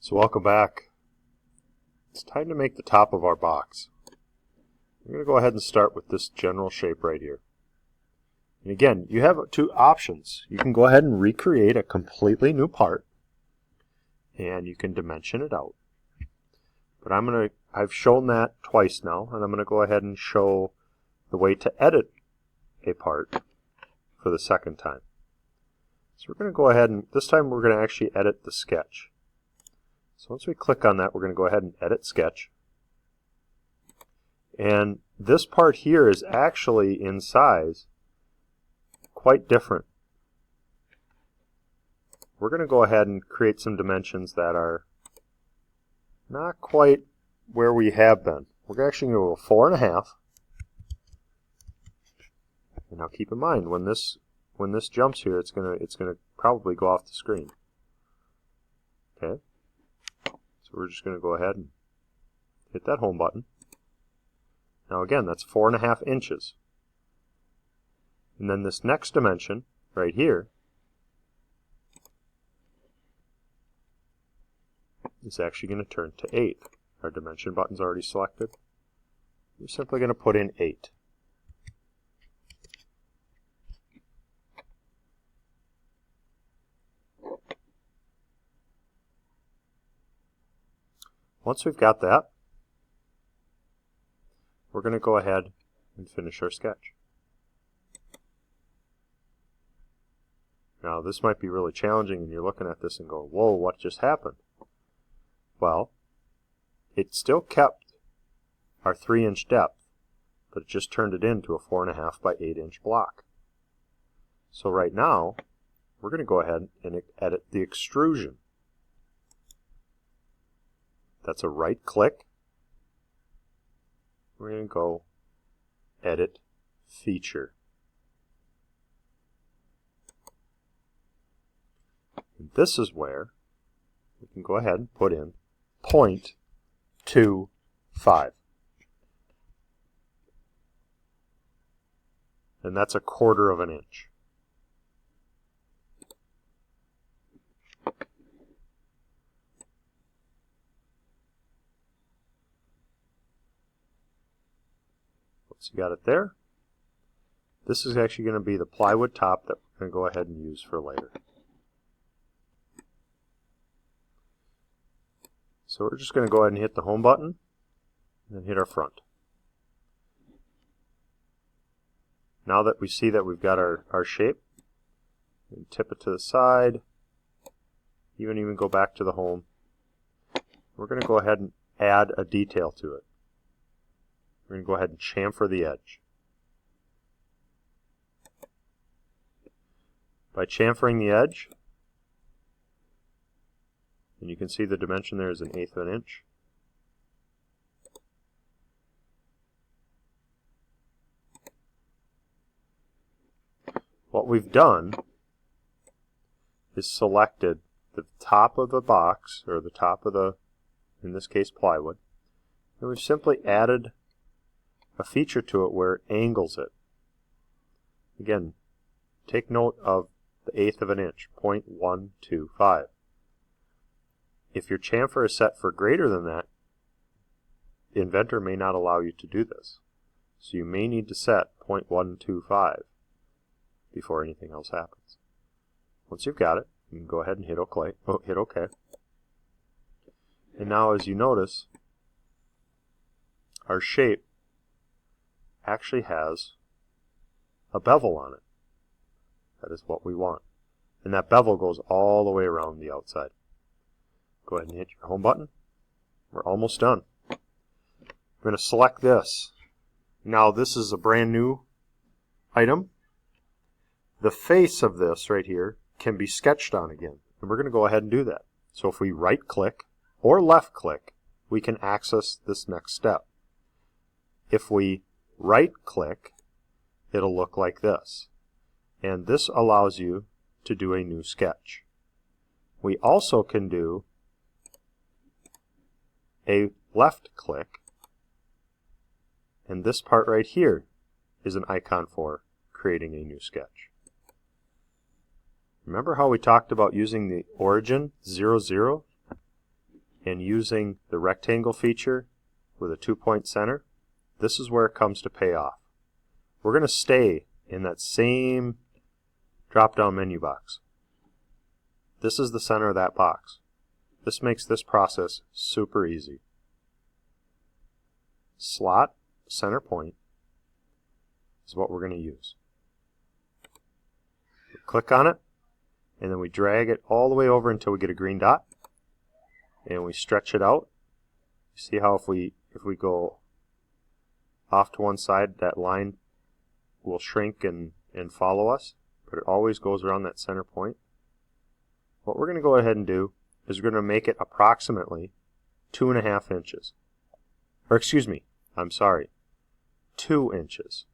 So welcome back. It's time to make the top of our box. We're going to go ahead and start with this general shape right here. And again, you have two options. You can go ahead and recreate a completely new part, and you can dimension it out. But I've shown that twice now, and I'm going to go ahead and show the way to edit a part for the second time. So we're going to go ahead and this time we're going to actually edit the sketch. So once we click on that, we're going to go ahead and edit sketch. And this part here is actually in size quite different. We're going to go ahead and create some dimensions that are not quite where we have been. We're actually going to go 4.5. And now keep in mind, when this jumps here, it's gonna probably go off the screen. Okay. So we're just going to go ahead and hit that home button. Now again, that's 4.5 inches. And then this next dimension, right here, is actually going to turn to 8. Our dimension button's already selected. We're simply going to put in 8. Once we've got that, we're going to go ahead and finish our sketch. Now this might be really challenging and you're looking at this and going, whoa, what just happened? Well, it still kept our 3-inch depth, but it just turned it into a 4.5 by 8-inch block. So right now, we're going to go ahead and edit the extrusion. That's a right click. We're going to go Edit Feature. And this is where we can go ahead and put in 0.25. And that's 1/4 of an inch. So you got it there. This is actually going to be the plywood top that we're going to go ahead and use for later. So we're just going to go ahead and hit the home button and then hit our front. Now that we see that we've got our shape, we can tip it to the side, even go back to the home. We're going to go ahead and add a detail to it. We're going to go ahead and chamfer the edge. By chamfering the edge, and you can see the dimension there is 1/8 of an inch. What we've done is selected the top of the box, or the top of the, in this case, plywood, and we've simply added a feature to it where it angles it. Again, take note of the 1/8 of an inch, 0.125. If your chamfer is set for greater than that, Inventor may not allow you to do this. So you may need to set 0.125 before anything else happens. Once you've got it, you can go ahead and hit OK. And now as you notice, our shape actually has a bevel on it. That is what we want. And that bevel goes all the way around the outside. Go ahead and hit your home button. We're almost done. I'm going to select this. Now this is a brand new item. The face of this right here can be sketched on again. And we're going to go ahead and do that. So if we right click or left click, we can access this next step. If we right click, it'll look like this. And this allows you to do a new sketch. We also can do a left click, and this part right here is an icon for creating a new sketch. Remember how we talked about using the origin 0, 0? and using the rectangle feature with a 2-point center, this is where it comes to pay off. We're going to stay in that same drop-down menu box. This is the center of that box. This makes this process super easy. Slot center point is what we're going to use. We click on it, and then we drag it all the way over until we get a green dot, and we stretch it out. See how if we go off to one side, that line will shrink and follow us, but it always goes around that center point. What we're going to go ahead and do is we're going to make it approximately 2.5 inches. Or excuse me, I'm sorry, 2 inches.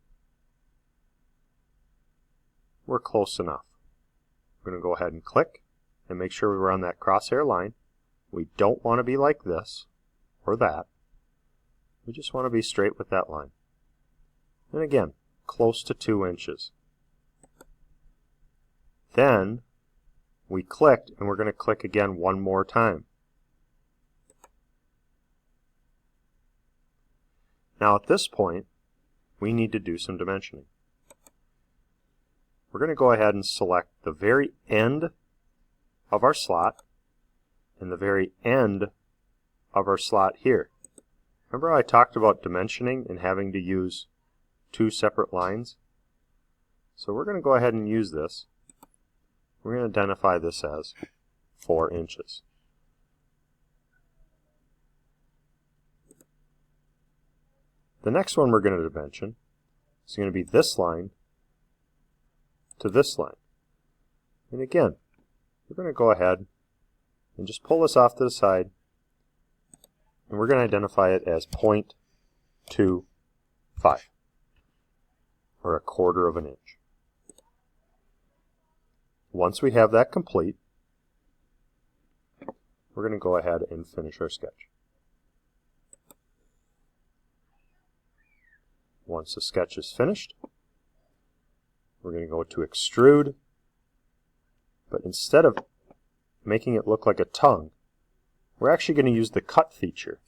We're close enough. We're going to go ahead and click and make sure we're on that crosshair line. We don't want to be like this or that. We just want to be straight with that line. And again, close to 2 inches. Then we clicked, and we're going to click again one more time. Now at this point, we need to do some dimensioning. We're going to go ahead and select the very end of our slot and the very end of our slot here. Remember how I talked about dimensioning and having to use 2 separate lines? So we're going to go ahead and use this. We're going to identify this as 4 inches. The next one we're going to dimension is going to be this line to this line. And again, we're going to go ahead and just pull this off to the side, and we're going to identify it as 0.25, or 1/4 of an inch. Once we have that complete, we're going to go ahead and finish our sketch. Once the sketch is finished, we're going to go to extrude, but instead of making it look like a tongue, we're actually going to use the cut feature.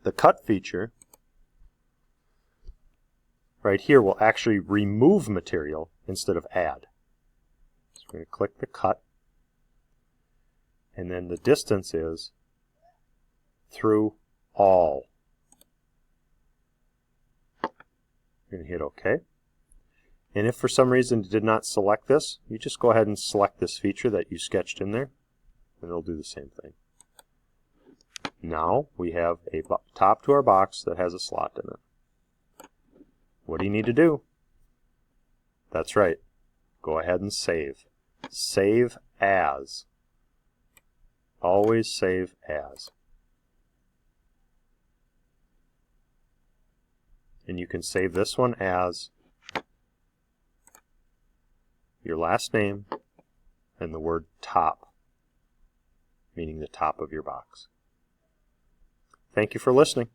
The cut feature right here will actually remove material instead of add. So we're going to click the cut, and then the distance is through all. We're going to hit OK. And if for some reason you did not select this, you just go ahead and select this feature that you sketched in there, and it'll do the same thing. Now we have a top to our box that has a slot in it. What do you need to do? That's right. Go ahead and save. Save as. Always save as. And you can save this one as your last name and the word top, meaning the top of your box. Thank you for listening.